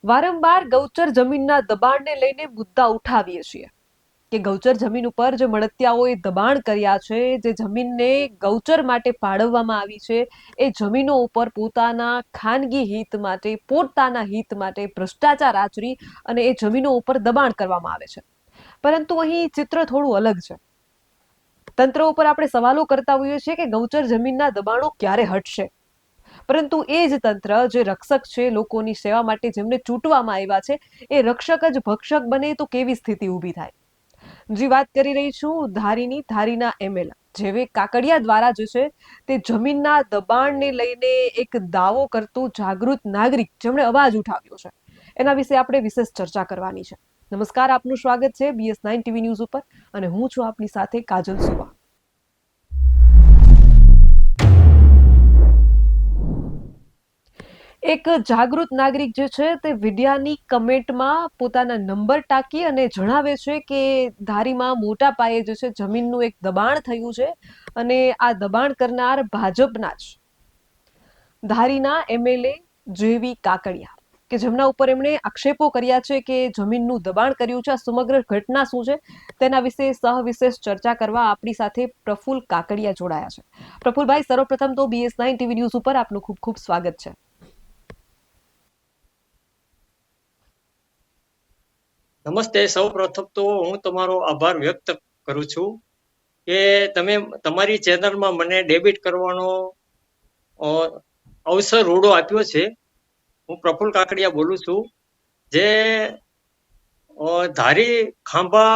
વારંવાર ગૌચર જમીનના દબાણને લઈને મુદ્દા ઉઠાવીએ છીએ કે ગૌચર જમીન ઉપર જે મળતિયાઓએ દબાણ કર્યા છે, જે જમીનને ગૌચર માટે ફાળવવામાં આવી છે, એ જમીનો ઉપર પોતાના ખાનગી હિત માટે, પોતાના હિત માટે ભ્રષ્ટાચાર આચરી અને એ જમીનો ઉપર દબાણ કરવામાં આવે છે. પરંતુ અહીં ચિત્ર થોડું અલગ છે. તંત્ર ઉપર આપણે સવાલો કરતા હોઈએ છીએ કે ગૌચર જમીનના દબાણો ક્યારે હટશે, પરંતુ એ જ તંત્ર જે રક્ષક છે, લોકોની સેવા માટે જેમને ચૂંટવામાં આવ્યા છે, એ રક્ષક જ ભક્ષક બને તો કેવી સ્થિતિ ઊભી થાય. જે વાત કરી રહી છું ધારીના એમએલ જેવી કાકડિયા દ્વારા જે છે તે જમીનના દબાણને લઈને એક દાવો કરતો જાગૃત નાગરિક જેમણે અવાજ ઉઠાવ્યો છે, એના વિશે આપણે વિશેષ ચર્ચા કરવાની છે. નમસ્કાર, આપનું સ્વાગત છે BS9 TV ન્યૂઝ ઉપર અને હું છું આપની સાથે કાજલ સુવા. એક જાગૃત નાગરિક જે છે તે વિડિયાની કમેન્ટમાં પોતાના નંબર ટાંકી અને જણાવે છે કે ધારીમાં મોટા પાયે જે છે જમીનનું એક દબાણ થયું છે અને આ દબાણ કરનાર ભાજપના જ ધારીના એમએલએ જેવી કાકડિયા કે જેમના ઉપર એમણે આક્ષેપો કર્યા છે કે જમીનનું દબાણ કર્યું છે. આ સમગ્ર ઘટના શું છે તેના વિશે સહવિશેષ ચર્ચા કરવા આપણી સાથે પ્રફુલ કાકડિયા જોડાયા છે. પ્રફુલભાઈ, સર્વપ્રથમ તો BS9 TV ન્યૂઝ ઉપર આપનું ખૂબ ખૂબ સ્વાગત છે. નમસ્તે. સૌ પ્રથમ તો હું તમારો આભાર વ્યક્ત કરું છું કે તમે તમારી ચેનલમાં મને ડેબિટ કરવાનો અવસર રૂડો આપ્યો છે. હું પ્રફુલ કાકડિયા બોલું છું, જે ધારી ખાંભા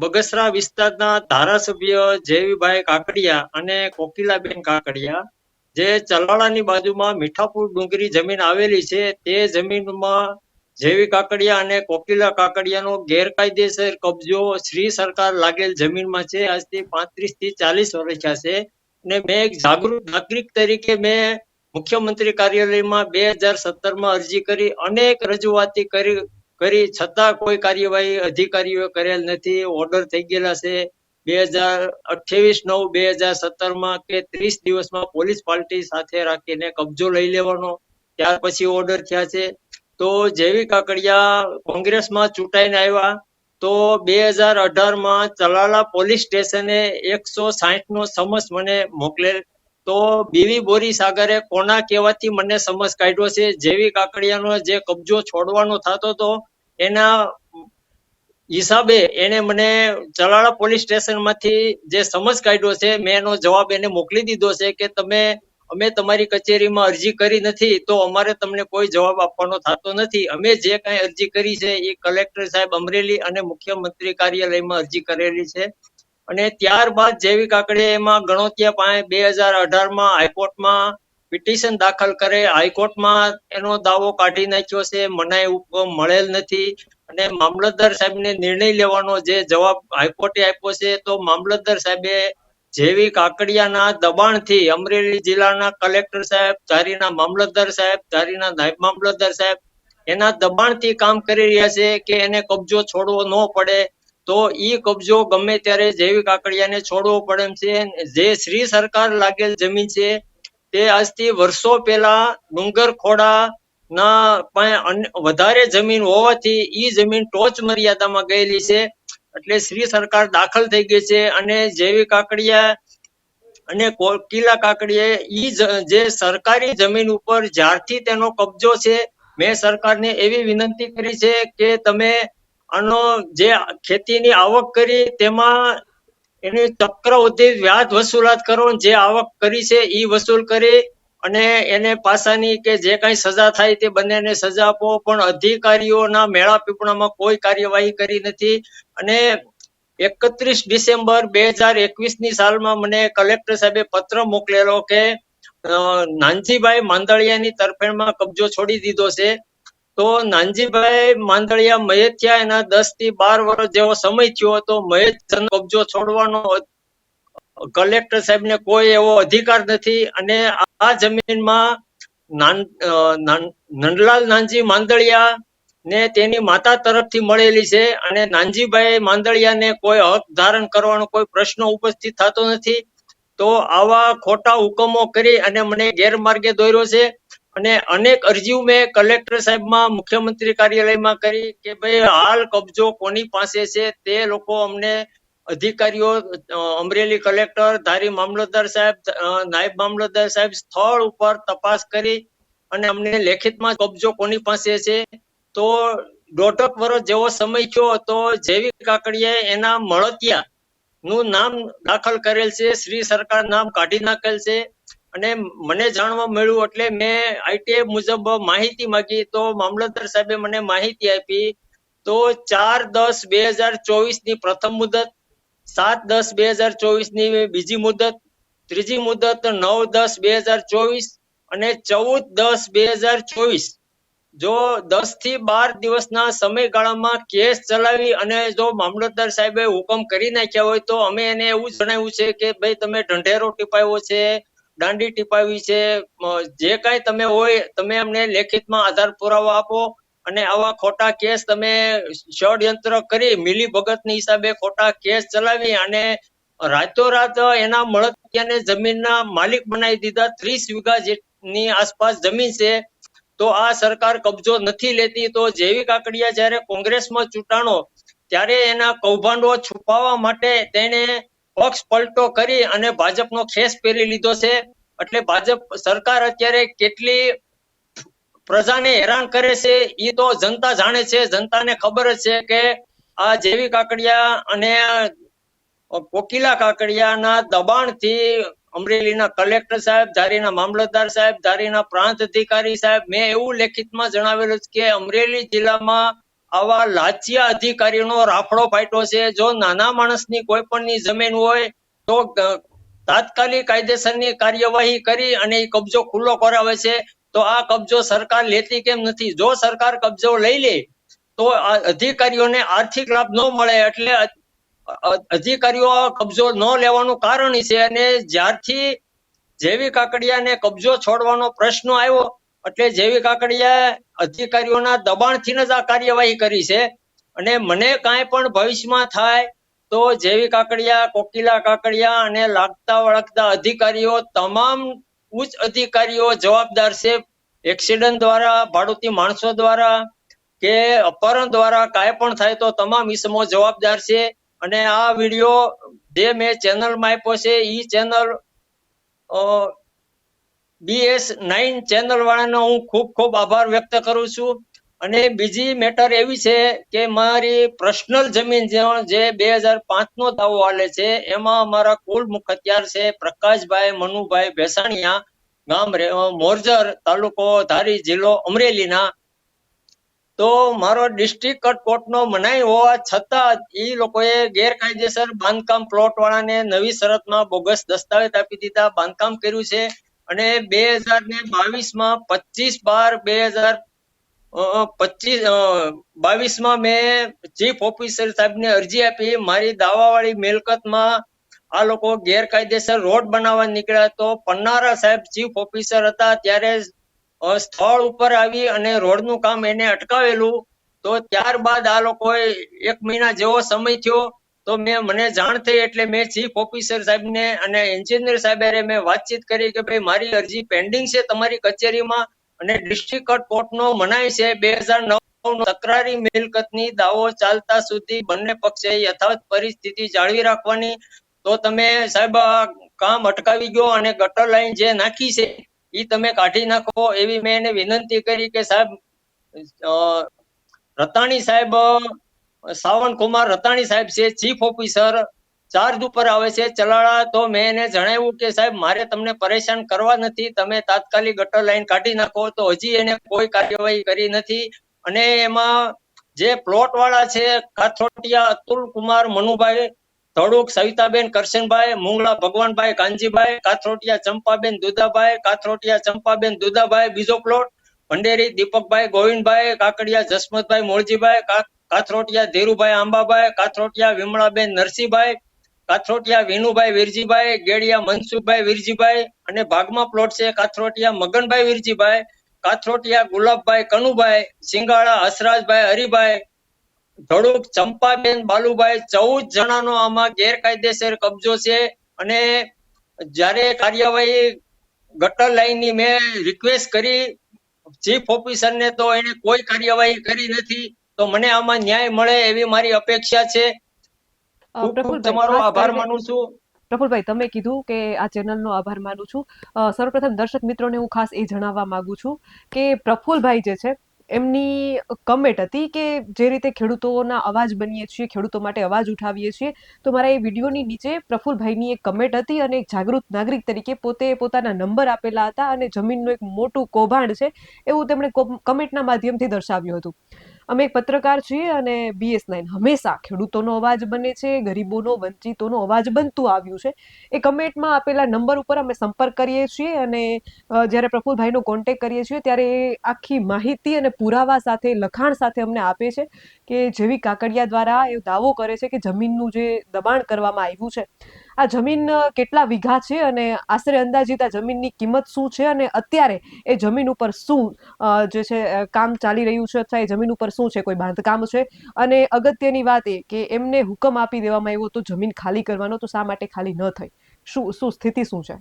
બગસરા વિસ્તારના ધારાસભ્ય જેવીભાઈ કાકડિયા અને કોકિલાબેન કાકડિયા, જે ચલાળાની બાજુમાં મીઠાપુર ડુંગરી જમીન આવેલી છે, તે જમીનમાં જેવી કાકડિયા અને કોકિલા કાકડિયાનો ગેરકાયદેસર કબજો શ્રી સરકાર લાગેલ જમીનમાં છે. આજથી 35 થી 40 વર્ષ થયા છે. અને મેં એક જાગૃત નાગરિક તરીકે મેં મુખ્યમંત્રી કાર્યાલયમાં 2017માં અરજી કરી, અનેક રજૂઆતી કરી છતાં કોઈ કાર્યવાહી અધિકારીઓ કરેલ નથી. ઓર્ડર થઈ ગયેલા છે 2028/9/2017માં કે 30 દિવસમાં પોલીસ પાર્ટી સાથે રાખીને કબજો લઈ લેવાનો, ત્યાર પછી ઓર્ડર થયા છે. તો જેવી કાકડિયા કોંગ્રેસમાં ચૂંટાઈને આવ્યા તો 2018માં ચલાલા પોલીસ સ્ટેશને 160નો સમન્સ મને મોકલેલ. તો બીવી બોરી સાગરે કોના કહેવાથી મને સમન્સ કાઢ્યો છે. જેવી કાકડિયાનો જે કબજો છોડવાનો થતો હતો એના હિસાબે એને મને ચલાળા પોલીસ સ્ટેશનમાંથી જે સમન્સ કાઢ્યો છે, મેં એનો જવાબ એને મોકલી દીધો છે કે અમે તમારી કચેરીમાં અરજી કરી નથી તો અમારે તમને કોઈ જવાબ આપવાનો થતો નથી. અમે જે કાંઈ અરજી કરી છે એ કલેક્ટર સાહેબ અમરેલી અને મુખ્યમંત્રી કાર્યાલયમાં અરજી કરેલી છે. અને ત્યારબાદ જેવી કાકડિયા એમાં ગણોતિયા પાસે 2018માં હાઈકોર્ટમાં પિટિશન દાખલ કરે, હાઈકોર્ટમાં એનો દાવો કાઢી નાખ્યો છે, મનાઈ મળેલ નથી. અને મામલતદાર સાહેબને નિર્ણય લેવાનો જે જવાબ હાઈકોર્ટે આપ્યો છે, તો મામલતદાર સાહેબે જેવી કાકડિયાના દબાણથી અમરેલી જિલ્લાના કલેક્ટર સાહેબ, ધારીના મામલતદાર સાહેબ, ધારીના નાયબ મામલતદાર સાહેબ એના દબાણથી કામ કરી રહ્યા છે કે એને કબજો છોડવો ન પડે. તો ઈ કબજો ગમે ત્યારે જેવી કાકડિયાને છોડવો પડે એમ છે. જે શ્રી સરકાર લાગેલ જમીન છે તે આજથી વર્ષો પહેલા ડુંગર ખોડા ના વધારે જમીન હોવાથી ઈ જમીન ટોચ મર્યાદામાં ગયેલી છે, એટલે શ્રી સરકાર દાખલ થઈ ગઈ છે. અને જેવી કાકડિયા અને કોકિલા કાકડિયા ઈ જે સરકારી જમીન ઉપર જ્યારથી તેનો કબજો છે, મેં સરકારને એવી વિનંતી કરી છે કે તમે આનો જે ખેતીની આવક કરી તેમાં એની ચક્રવૃદ્ધિ વ્યાજ વસૂલાત કરો, જે આવક કરી છે ઈ વસૂલ કરી અને એને પાસાની કે જે કાંઈ સજા થાય તે બંનેને સજા આપો. પણ અધિકારીઓના મેળા પીપળામાં કોઈ કાર્યવાહી કરી નથી. અને 31 ડિસેમ્બર 2021ની સાલમાં મને કલેક્ટર સાહેબે પત્ર મોકલેલો કે નાનજીભાઈ માંદળિયાની તરફેણમાં કબજો છોડી દીધો છે. તો નાનજીભાઈ માંદળિયા મયત થયા એના 10 થી 12 વર્ષ જેવો સમય થયો હતો. મયત કબજો છોડવાનો કલેક્ટર સાહેબને કોઈ એવો અધિકાર નથી. અને આ જમીનમાં નંદલાલ નાનજી માંદળિયા ને તેની માતા તરફથી મળેલી છે. અને નાનજીભાઈ માંદળિયાને કોઈ હક ધારણ કરવાનો કોઈ પ્રશ્ન ઉપસ્થિત થતો નથી. તો આવા ખોટા હુકમો કરી અને મને ગેરમાર્ગે દોર્યો છે. અને અનેક અરજીઓ મેં કલેક્ટર સાહેબમાં મુખ્યમંત્રી કાર્યાલયમાં કરી કે ભાઈ હાલ કબજો કોની પાસે છે તે લોકો અમને અધિકારીઓ અમરેલી કલેક્ટર, ધારી મામલતદાર સાહેબ, નાયબ મામલતદાર સાહેબ સ્થળ ઉપર તપાસ કરી અને અમને લેખિતમાં કબજો કોની પાસે છે. તો 1.5 વર્ષ જેવો સમય થયો તો જેવી કાકડીયાએ એના મળતિયા નું નામ દાખલ કરેલ છે, શ્રી સરકાર નામ કાઢી નાખેલ છે. અને મને જાણવા મળ્યું એટલે મેં આઈટીઆઈ મુજબ માહિતી માંગી તો મામલતદાર સાહેબે મને માહિતી આપી. તો 4/10/2024 ની પ્રથમ મુદત, 7/10/2024 ની બીજી મુદત, ત્રીજી મુદત 9/10/2024 અને 14/10/2024 જો 10 થી 12 દિવસના સમયગાળામાં કેસ ચલાવી અને જો મામલતદાર સાહેબે હુકમ કરી નાખ્યા હોય તો અમે એને એવું જણાવ્યું છે કે ભાઈ તમે ઢંઢેરો ટીપાવ્યો છે, દાંડી ટીપાવી છે, જે કાંઈ તમે હોય તમે અમને લેખિતમાં આધાર પુરાવા આપો. અને આવા ખોટા કેસ તમે ષડયંત્ર કરી મિલીભગતની હિસાબે ખોટા કેસ ચલાવી અને રાતોરાત એના મળતિયાને જમીનના માલિક બનાવી દીધા. 30 વીઘા ની આસપાસ જમીન છે. તો આ સરકાર કબજો નથી લેતી. તો જેવી કાકડિયા જ્યારે કોંગ્રેસમાં ચૂંટાણો ત્યારે એના કૌભાંડો છુપાવવા માટે તેને પક્ષ પલટો કરી અને ભાજપનો ખેસ પહેરી લીધો છે. એટલે ભાજપ સરકાર અત્યારે કેટલી પ્રજાને હેરાન કરે છે એ તો જનતા જાણે છે. જનતાને ખબર જ છે કે આ જેવી કાકડિયા અને કોકિલા કાકડિયાના દબાણથી અમરેલીના કલેક્ટર સાહેબ, ધારીના મામલતદાર સાહેબ, ધારીના પ્રાંત અધિકારી સાહેબ, મેં એવું લેખિતમાં જણાવેલું છે કે અમરેલી જિલ્લામાં આવા લાંચિયા અધિકારીનો રાફડો ફાટ્યો છે. જો નાના માણસની કોઈ પણની જમીન હોય તો તાત્કાલિક કાયદેસરની કાર્યવાહી કરી અને એ કબજો ખુલ્લો કરાવે છે. તો આ કબજો સરકાર લેતી કેમ નથી? જો સરકાર કબજો લઈ લે તો અધિકારીઓને આર્થિક લાભ ન મળે. એટલે અધિકારીઓ કબજો ન લેવાનું કારણ છે. અને જ્યારથી જેવી કાકડિયાને કબજો છોડવાનો પ્રશ્ન આવ્યો એટલે જેવી કાકડિયા અધિકારીઓના દબાણથી જ આ કાર્યવાહી કરી છે. અને મને કાંઈ પણ ભવિષ્યમાં થાય તો જેવી કાકડિયા, કોકિલા કાકડિયા અને લાગતા વળગતા અધિકારીઓ, તમામ ઉચ્ચ અધિકારીઓ જવાબદાર છે. એક્સિડન્ટ દ્વારા, ભાડુતી માણસો દ્વારા કે અપહરણ દ્વારા કાંઈ પણ થાય તો તમામ ઇસમો જવાબદાર છે. અને આ વિડીયો જે મેં ચેનલમાં આપ્યો છે એ ચેનલ BS9 ચેનલ વાળાનો હું ખૂબ ખૂબ આભાર વ્યક્ત કરું છું. અને બીજી મેટર એવી છે કે મારી પર્સનલ જમીન જે 2005 નો દાવો હાલે છે એમાં અમારા કુલ મુખત્યાર છે પ્રકાશભાઈ મનુભાઈ ભેસાણીયા, ગામ મોરજર, તાલુકો ધારી, જિલ્લો અમરેલીના. તો મારો ડિસ્ટ્રિક્ટ કોર્ટનો મનાઈ હોવા છતાં એ લોકોએ ગેરકાયદેસર બાંધકામ પ્લોટ વાળાને નવી શરતમાં બોગસ દસ્તાવેજ આપી દીધા, બાંધકામ કર્યું છે. અને 2022માં 25/12/2022માં મેં ચીફ ઓફિસર સાહેબને અરજી આપી. મારી દાવાવાળી મિલકતમાં આ લોકો ગેરકાયદેસર રોડ બનાવવા નીકળ્યા. તો પન્નારા સાહેબ ચીફ ઓફિસર હતા ત્યારે સ્થળ ઉપર આવી અને રોડનું કામ એને અટકાવેલું. તો ત્યારબાદ આ લોકોએ 1 મહિના જેવો સમય થયો તો મને જાણ થઈ એટલે મેં ચીફ ઓફિસર સાહેબને અને એન્જિનિયર સાહેબે મેં વાતચીત કરી કે ભાઈ મારી અરજી પેન્ડિંગ છે તમારી કચેરીમાં અને ડિસ્ટ્રિક્ટ કોર્ટનો મનાઈ છે 2009 તકરારી મિલકતની દાવો ચાલતા સુધી બંને પક્ષે યથાવત પરિસ્થિતિ જાળવી રાખવાની. તો તમે સાહેબ કામ અટકાવી ગયો અને ગટર લાઈન જે નાખી છે એ તમે કાઢી નાખો એવી મેં એને વિનંતી કરી કે સાહેબ રતાણી સાહેબ, સાવનકુમાર રતાણી સાહેબ છે ચીફ ઓફિસર, ચાર્જ ઉપર આવે છે ચલાળા. તો મેં એને જણાવ્યું કે સાહેબ મારે તમને પરેશાન કરવા નથી, તમે તાત્કાલિક ગટર લાઈન કાઢી નાખો. તો હજી એને કોઈ કાર્યવાહી કરી નથી. અને એમાં જે પ્લોટ વાળા છે કાથરોટિયા અતુલ કુમાર મનુભાઈ, ધડુક સવિતાબેન કરશનભાઈ, મુંગળા ભગવાનભાઈ કાનજીભાઈ, કાથરોટિયા ચંપાબેન દુદાભાઈ, કાથરોટિયા ચંપાબેન દુદાભાઈ. બીજો પ્લોટ ભંડેરી દીપકભાઈ ગોવિંદભાઈ, કાકડિયા જસમતભાઈ મોળજીભાઈ, કાથરોટિયા ધીરુભાઈ આંબાભાઈ, કાથરોટિયા વિમળાબેન નરસિંહભાઈ, કાથરોટિયા વિનુભાઈ વીરજીભાઈ, ગેડિયા મનસુખભાઈ વીરજીભાઈ. અને ભાગમાં પ્લોટ છે કાથરોટિયા મગનભાઈ વીરજીભાઈ, કાથરોટિયા ગુલાબભાઈ કનુભાઈ, સિંગાળા હસરાજભાઈ હરિભાઈ, ધડુક ચંપાબેન બાલુભાઈ. 14 જણાનો આમાં ગેરકાયદેસર કબજો છે. અને જ્યારે કાર્યવાહી ગટર લાઈનની મેં રિક્વેસ્ટ કરી ચીફ ઓફિસરને તો એને કોઈ કાર્યવાહી કરી નથી. તો મને આમાં ન્યાય મળે એવી મારી અપેક્ષા છે. ખૂબ ખૂબ પ્રફુલભાઈ, તમારો ખાસ આભાર કરીને માનું છું. પ્રફુલભાઈ, તમે કીધું કે આ ચેનલનો આભાર માનું છું. સર્વપ્રથમ દર્શક મિત્રોને હું ખાસ એ જણાવવા માંગુ છું કે પ્રફુલભાઈ જે છે એમની કમેન્ટ હતી કે જે રીતે ખેડૂતોના અવાજ બનીએ છીએ, ખેડૂતો માટે અવાજ ઉઠાવીએ છીએ, તો મારા એ વિડીયોની નીચે પ્રફુલભાઈની એક કમેન્ટ હતી અને એક જાગૃત નાગરિક તરીકે પોતે પોતાના નંબર આપેલા હતા અને જમીનનું એક મોટું કૌભાંડ છે એવું તેમણે કમેન્ટના માધ્યમથી દર્શાવ્યું હતું. અમે એક પત્રકાર છીએ અને BS9 હંમેશા ખેડૂતોનો અવાજ બને છે, ગરીબોનો, વંચિતોનો અવાજ બનતું આવ્યું છે. એ કમેન્ટમાં આપેલા નંબર ઉપર અમે સંપર્ક કરીએ છીએ અને જ્યારે પ્રફુલભાઈનો કોન્ટેક્ટ કરીએ છીએ ત્યારે એ આખી માહિતી અને પુરાવા સાથે, લખાણ સાથે અમને આપે છે કે જેવી કાકડિયા દ્વારા એ દાવો કરે છે કે જમીનનું જે દબાણ કરવામાં આવ્યું છે, આ જમીન કેટલા વીઘા છે અને આશરે અંદાજિત આ જમીનની કિંમત શું છે અને અત્યારે એ જમીન ઉપર શું જે છે કામ ચાલી રહ્યું છે અથવા એ જમીન ઉપર શું છે, કોઈ બાંધકામ છે. અને અગત્યની વાત એ કે એમને હુકમ આપી દેવામાં આવ્યો તો જમીન ખાલી કરવાનો, તો શા માટે ખાલી ન થઈ? શું શું સ્થિતિ શું છે?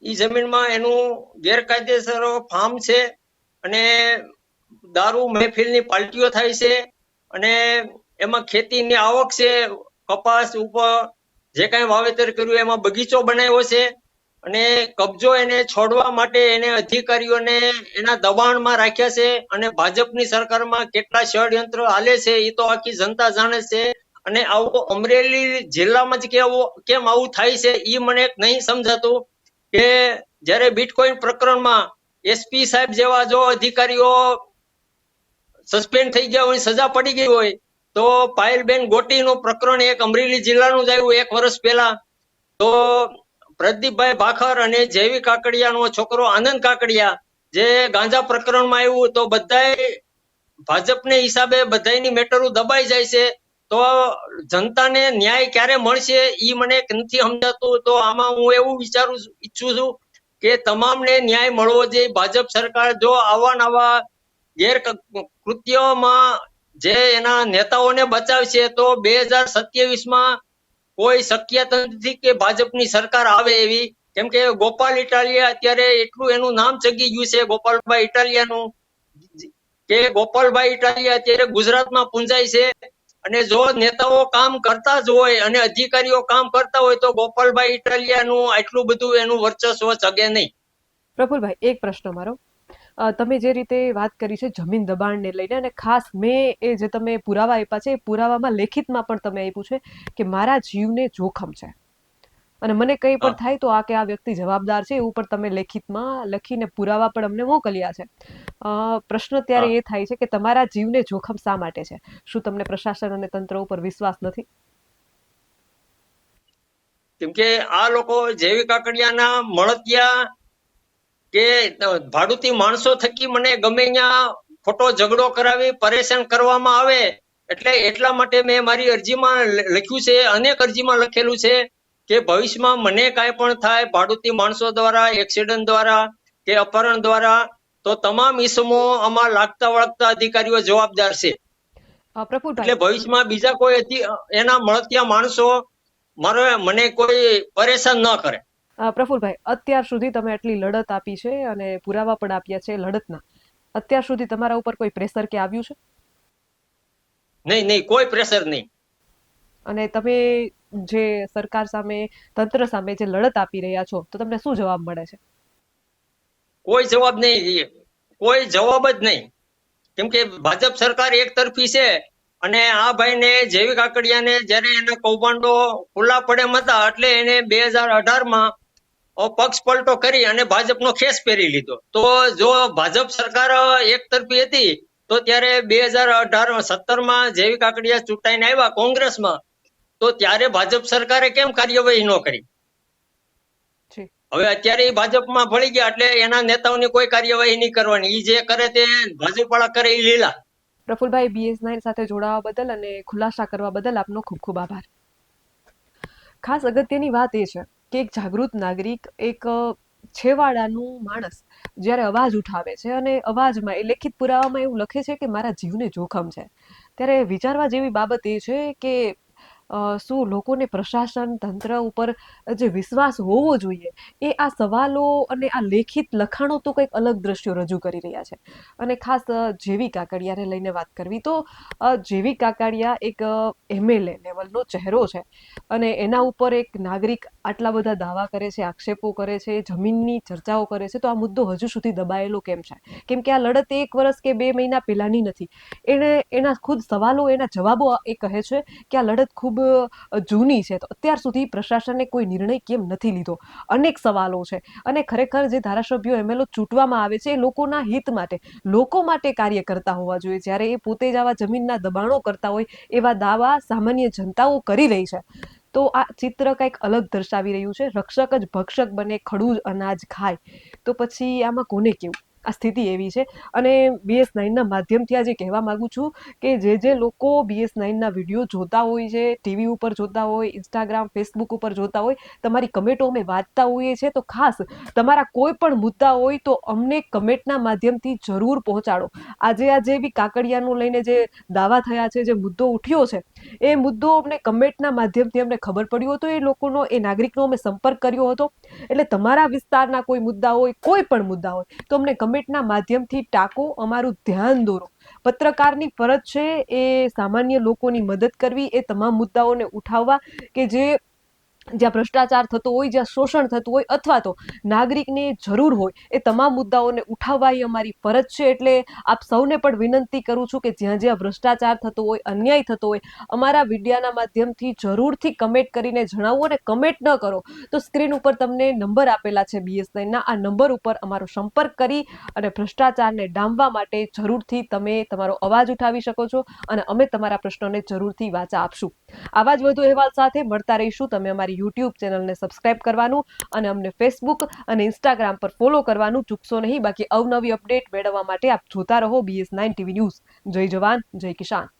ઈ જમીનમાં એનું ગેરકાયદેસર ફાર્મ છે અને દારૂ મહેફિલની પાર્ટીઓ થાય છે અને એમાં ખેતીની આવક છે, કપાસ ઉપર જે કાંઈ વાવેતર કર્યું એમાં બગીચો બનાવ્યો છે અને કબજો એને છોડવા માટે એને અધિકારીઓને એના દબાણમાં રાખ્યા છે અને ભાજપની સરકારમાં કેટલા ષડયંત્ર હાલે છે એ તો આખી જનતા જાણે છે. અને આવું અમરેલી જિલ્લામાં જ કેમ આવું થાય છે એ મને નહીં સમજાતું કે જ્યારે બિટકોઈન પ્રકરણમાં SP સાહેબ જેવા જો અધિકારીઓ સસ્પેન્ડ થઈ ગયા હોય, સજા પડી ગઈ હોય, તો પાયલબેન ગોટીનું પ્રકરણ એક અમરેલી જિલ્લાનું જ આવ્યું 1 વર્ષ પહેલા. તો પ્રદીપભાઈ ભાખર અને જેવી કાકડિયાનો છોકરો આનંદ કાકડિયા જે ગાંજા પ્રકરણમાં આવ્યું, તો બધાય ભાજપને હિસાબે બધાયની મેટરો દબાઈ જાય છે. તો જનતાને ન્યાય ક્યારે મળશે ઈ મને નથી સમજાતું. તો આમાં હું એવું ઈચ્છું છું કે તમામને ન્યાય મળવો જોઈએ. ભાજપ સરકાર જો આવા નવા ગેરકૃત્યોમાં જે એના નેતાઓને બચાવશે તો 2027માં કોઈ શક્યતા નથી કે ભાજપની સરકાર આવે એવી. કેમ કે ગોપાલ ઇટાલિયા અત્યારે એટલું એનું નામ ચગી ગયું છે, ગોપાલભાઈ ઇટાલિયાનું, કે ગોપાલભાઈ ઇટાલિયા અત્યારે ગુજરાતમાં પૂંજાય છે. અને જો નેતાઓ કામ કરતા જ હોય અને અધિકારીઓ કામ કરતા હોય તો ગોપાલભાઈ ઇટાલિયાનું આટલું બધું એનું વર્ચસ્વ ચગે નહીં. પ્રફુલભાઈ, એક પ્રશ્ન મારો. તમે જે રીતે વાત કરી છે જમીન દબાણને લઈને, અને ખાસ મેં એ જે તમે પુરાવા આપ્યા છે એ પુરાવામાં લેખિતમાં પણ તમે આપ્યું છે કે મારા જીવને જોખમ છે અને મને કંઈ પણ થાય તો આ કે આ વ્યક્તિ જવાબદાર છે, એવું પણ તમે લેખિતમાં લખીને પુરાવા પણ અમને મોકલ્યા છે. પ્રશ્ન ત્યારે એ થાય છે કે તમારા જીવને જોખમ શા માટે છે? શું તમને પ્રશાસન અને તંત્ર ઉપર વિશ્વાસ નથી? કેમ કે આ લોકો જેવી કાકડિયાના મળતિયા કે ભાડુતી માણસો થકી મને ગમે ત્યાં ખોટો ઝઘડો કરાવી પરેશાન કરવામાં આવે, એટલે એટલા માટે મેં મારી અરજીમાં લખ્યું છે, અનેક અરજીમાં લખેલું છે કે ભવિષ્યમાં મને કાંઈ પણ થાય ભાડુતી માણસો દ્વારા, એક્સિડન્ટ દ્વારા કે અપહરણ દ્વારા, તો તમામ ઇસમો આમાં લાગતા વળગતા અધિકારીઓ જવાબદાર છે. એટલે ભવિષ્યમાં બીજા કોઈ એના મળતિયા માણસો મને કોઈ પરેશાન ન કરે. પ્રફુલભાઈ, અત્યાર સુધી તમે આટલી લડત આપી છે અને પુરાવા પણ આપ્યા છે લડતના, અત્યાર સુધી તમારા ઉપર કોઈ પ્રેશર કે આવ્યું છે? નહીં, કોઈ પ્રેશર નહીં. અને તમે જે સરકાર સામે, તંત્ર સામે જે લડત આપી રહ્યા છો, તો તમને શું જવાબ મળે છે? કોઈ જવાબ નહીં, કોઈ જવાબ જ નહીં. કેમ કે ભાજપ સરકાર એક તરફી છે અને આ ભાઈને જેવી કાકડિયાને જયારે એના કૌભાંડો ખુલ્લા પડેમ હતા એટલે એને 2018માં પક્ષ પલટો કરી અને ભાજપનો ખેસ પહેરી લીધો. તો જો ભાજપ સરકાર એક તરફી હતી તો ત્યારે 2017માં જેવી કાકડિયા ચૂંટાઈને આવ્યા કોંગ્રેસમાં, તો ત્યારે ભાજપ સરકારે કેમ કાર્યવાહી ન કરી? હવે અત્યારે ભાજપમાં ભળી ગયા એટલે એના નેતાઓની કોઈ કાર્યવાહી નહીં કરવાની, ઈ જે કરે તે ભાજપવાળા કરે એ લીલા. પ્રફુલભાઈ, BS9 સાથે જોડાવા બદલ અને ખુલાસા કરવા બદલ આપનો ખૂબ ખૂબ આભાર. ખાસ અગત્યની વાત એ છે કે એક જાગૃત નાગરિક, એક છેવાડાનું માણસ જ્યારે અવાજ ઉઠાવે છે અને અવાજમાં એ લેખિત પુરાવામાં એવું લખે છે કે મારા જીવને જોખમ છે, ત્યારે વિચારવા જેવી બાબત એ છે કે શું લોકોને પ્રશાસન તંત્ર ઉપર જે વિશ્વાસ હોવો જોઈએ, એ આ સવાલો અને આ લેખિત લખાણો તો કંઈક અલગ દ્રશ્યો રજૂ કરી રહ્યા છે. અને ખાસ જેવી કાકડિયાને લઈને વાત કરવી તો જેવી કાકડિયા એક MLA લેવલનો ચહેરો છે અને એના ઉપર એક નાગરિક આટલા બધા દાવા કરે છે, આક્ષેપો કરે છે, જમીનની ચર્ચાઓ કરે છે, તો આ મુદ્દો હજુ સુધી દબાયેલો કેમ છે? કેમ કે આ લડત 1 વર્ષ કે 2 મહિના પહેલાની નથી. એના ખુદ સવાલો, એના જવાબો એ કહે છે કે આ લડત ખૂબ જૂની છે. તો અત્યાર સુધી પ્રશાસને કોઈ નિર્ણય કેમ નથી લીધો? અનેક સવાલો છે. અને ખરેખર જે ધારાસભ્યો MLO ચૂંટવામાં આવે છે એ લોકોના હિત માટે, લોકો માટે કાર્ય કરતા હોવા જોઈએ. જ્યારે એ પોતે જ આવા જમીનના દબાણો કરતા હોય, એવા દાવા સામાન્ય જનતાઓ કરી રહી છે, તો આ ચિત્ર કંઈક અલગ દર્શાવી રહ્યું છે. રક્ષક જ ભક્ષક બને, ખડું જ અનાજ ખાય, તો પછી આમાં કોને કેવું? આ સ્થિતિ એવી છે. અને BS9ના માધ્યમથી આજે કહેવા માંગુ છું કે જે લોકો BS9ના વિડીયો જોતા હોય છે, ટીવી ઉપર જોતા હોય, ઇન્સ્ટાગ્રામ, ફેસબુક ઉપર જોતા હોય, તમારી કમેન્ટો અમે વાંચતા હોઈએ છીએ, તો ખાસ તમારા કોઈ પણ મુદ્દા હોય તો અમને કમેન્ટના માધ્યમથી જરૂર પહોંચાડો. આજે એવી કાકડિયાનું લઈને જે દાવા થયા છે, જે મુદ્દો ઉઠ્યો છે, એ મુદ્દો અમને કમેન્ટના માધ્યમથી અમને ખબર પડ્યો હતો. એ લોકોનો, એ નાગરિકનો અમે સંપર્ક કર્યો હતો. એટલે તમારા વિસ્તારના કોઈ મુદ્દા હોય, કોઈ પણ મુદ્દા હોય, તો અમને કમેન્ટના માધ્યમથી ટાંકો, અમારું ધ્યાન દોરો. પત્રકારની ફરજ છે એ સામાન્ય લોકોની મદદ કરવી, એ તમામ મુદ્દાઓને ઉઠાવવા કે જ્યાં ભ્રષ્ટાચાર થતો હોય, જ્યાં શોષણ થતું હોય, અથવા તો નાગરિકને જરૂર હોય, એ તમામ મુદ્દાઓને ઉઠાવવા એ અમારી ફરજ છે. એટલે આપ સૌને પણ વિનંતી કરું છું કે જ્યાં જ્યાં ભ્રષ્ટાચાર થતો હોય, અન્યાય થતો હોય, અમારા વિડિયાના માધ્યમથી જરૂરથી કમેન્ટ કરીને જણાવો. અને કમેન્ટ ન કરો તો સ્ક્રીન ઉપર તમને નંબર આપેલા છે BS9ના, આ નંબર ઉપર અમારો સંપર્ક કરી અને ભ્રષ્ટાચારને ડામવા માટે જરૂરથી તમે તમારો અવાજ ઉઠાવી શકો છો અને અમે તમારા પ્રશ્નોને જરૂરથી વાચા આપશું. આવા જ વધુ અહેવાલ સાથે મળતા રહીશું. તમે અમારી YouTube ચેનલને સબસ્ક્રાઇબ કરવાનું અને અમને Facebook અને Instagram પર ફોલો કરવાનું ચૂકશો નહીં. બાકી અવનવી અપડેટ મેળવવા માટે આપ જોતા રહો BS9 TV ન્યૂઝ. જય જવાન, જય કિસાન.